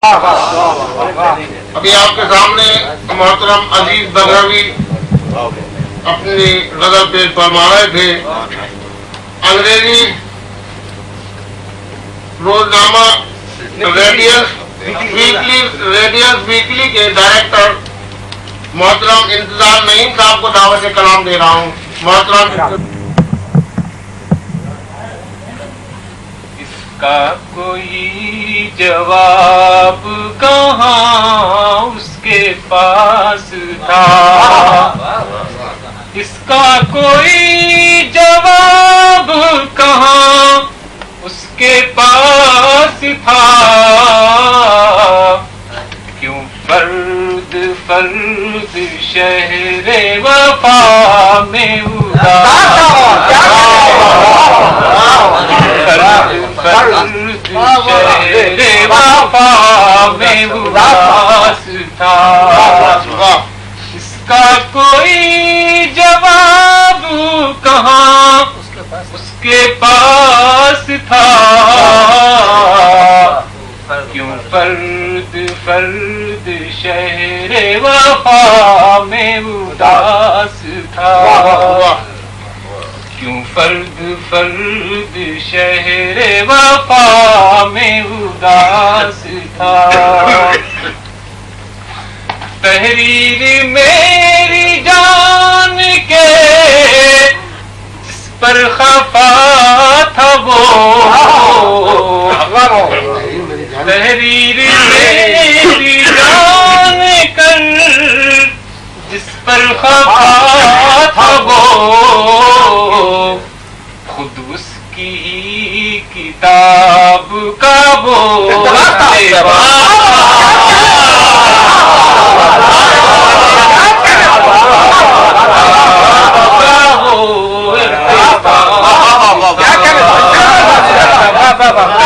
ابھی آپ کے سامنے محترم عزیز بغراوی اپنی غزل پیش فرما رہے تھے. انگریزی روزنامہ ریڈیس ویکلی کے ڈائریکٹر محترم انتظار نعیم صاحب کو دعوت کلام دے رہا ہوں. محترم کا کوئی جواب کہاں اس کے پاس تھا، اس کا کوئی جواب کہاں اس کے پاس تھا. کیوں فرد فرد شہر وفا میں شہر وفا میں اداس تھا. اس کا کوئی جواب کہاں اس کے پاس تھا. کیوں فرد فرد شہر وفا میں اداس تھا. کیوں فرد فرد شہر وفا میں اداس تھا. تحریر میری جان کے جس پر خفا تھا وہ، تحریر میری جان کر جس پر خفا تھا وہ، خود اس کی کتاب کا وہ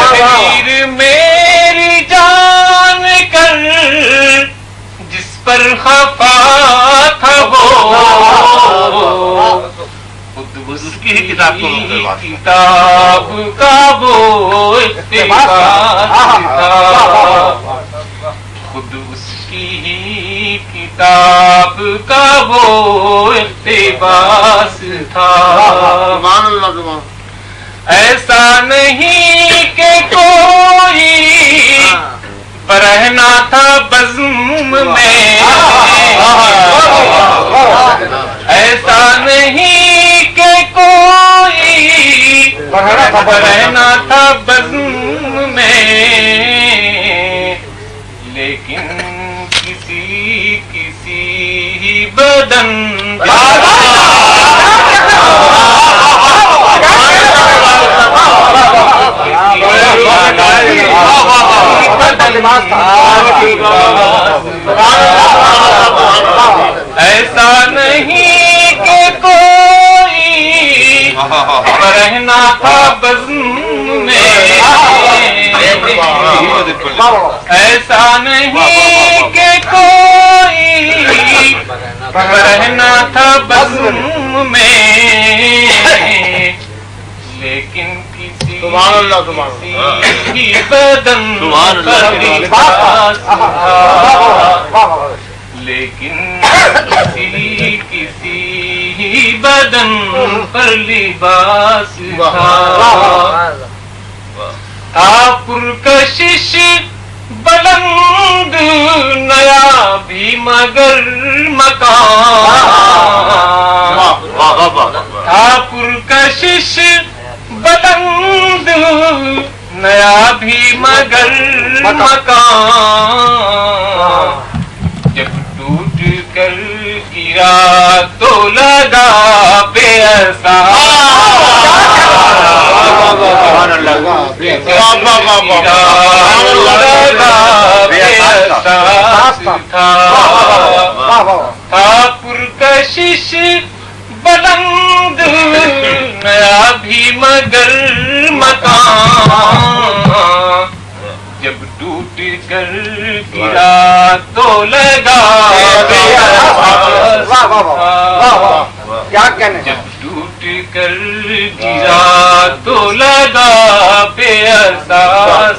تحریر میری جان کر جس پر خفا تھا وہ، خود اس کی کتاب کا وہ اقتباس تھا. خود اس کی کتاب کا وہ اقتباس تھا. ایسا نہیں کہ کوئی برہنا تھا بزم میں، ایسا نہیں کہ کوئی برہنا تھا بزم میں، لیکن کسی کسی بدن ایسا نہیں کہ کوئی رہنا تھا بزم میں، ایسا نہیں کہ کوئی رہنا تھا بزم میں، لیکن کسی بدن پر لباس تھا، لیکن کسی بدن پر لباس تھا. پرکشش بلند نیا بھی مگر مکان تھا. پرکشش بلند نیا بھی مگر مکان، جب ٹوٹ کر گرا تو لگا بے تھا. پرکشش بلند نیا بھی مگر مکان، جب ٹوٹ کر گرا تو لگا کیا کہنے، جب ٹوٹ کر گرا تو لگا بے احساس.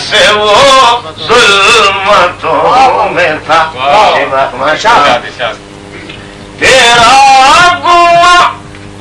سے وہ ظلمتوں میں تھا تیرا گناہ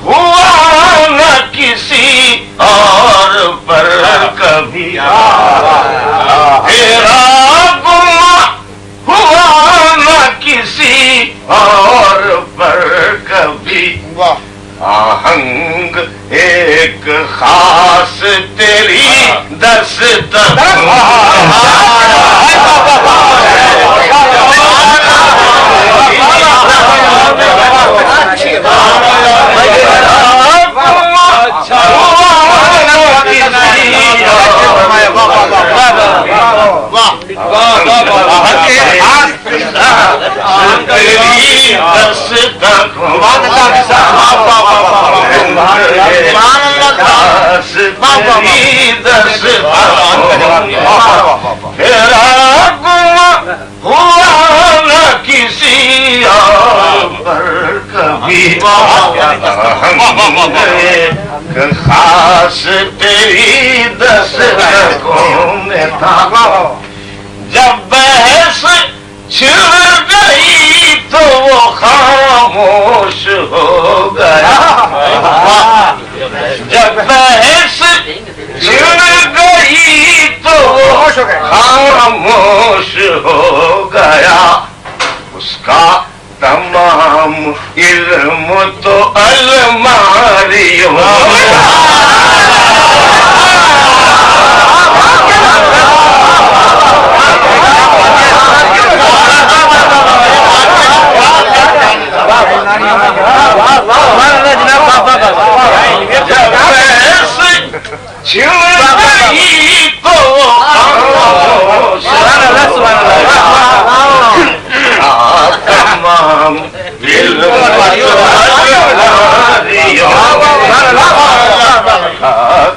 ہوا نہ کسی اور پر کبھی تیرا گناہ ہوا نہ کسی اور پر کبھی آہنگ ایک خاص تیری دستک کسی اور پر کبھی خاص تیری دستکوں میں تھا جب بحث چھڑ گئی تو وہ خاموش ہو گیا جب بحث چھڑ گئی تو وہ خاموش ہو گیا اس کا تمام علم تو الماریوں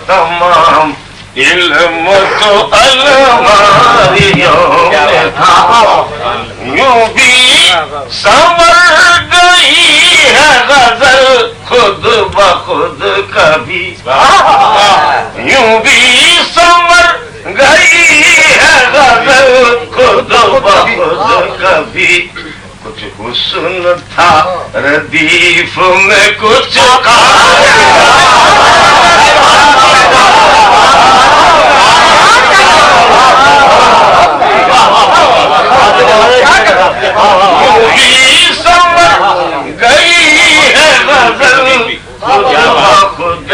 تمام علم تو الماریوں میں تھا یوں بھی سنور گئی ہے غزل خود بخود کبھی یوں بھی سنور گئی ہے غزل خود بخود کبھی کچھ حسن تھا ردیف میں کچھ گئی ہے غزل خود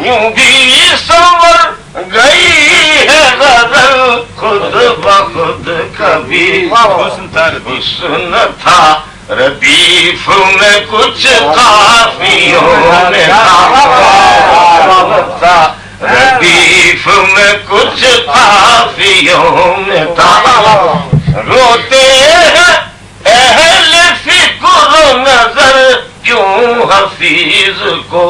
یوں بھی سنور گئی ہے غزل خود بخود کبھی حسن تھا ردیف میں کچھ قافیوں میں تھا ردیف میں کچھ قافیوں میں تھا روتے ہیں اہل فکر نظر کیوں حفیظ کو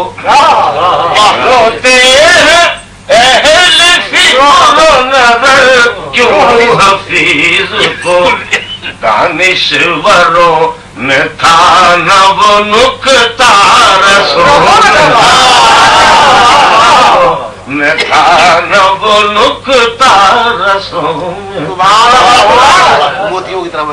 روتے ہیں اہل فکر نظر کیوں حفیظ کو دانشوروں میں تھا نہ وہ نکتہ رسول میں تھا نہ وہ نکتہ رسول موتیوں کی طرح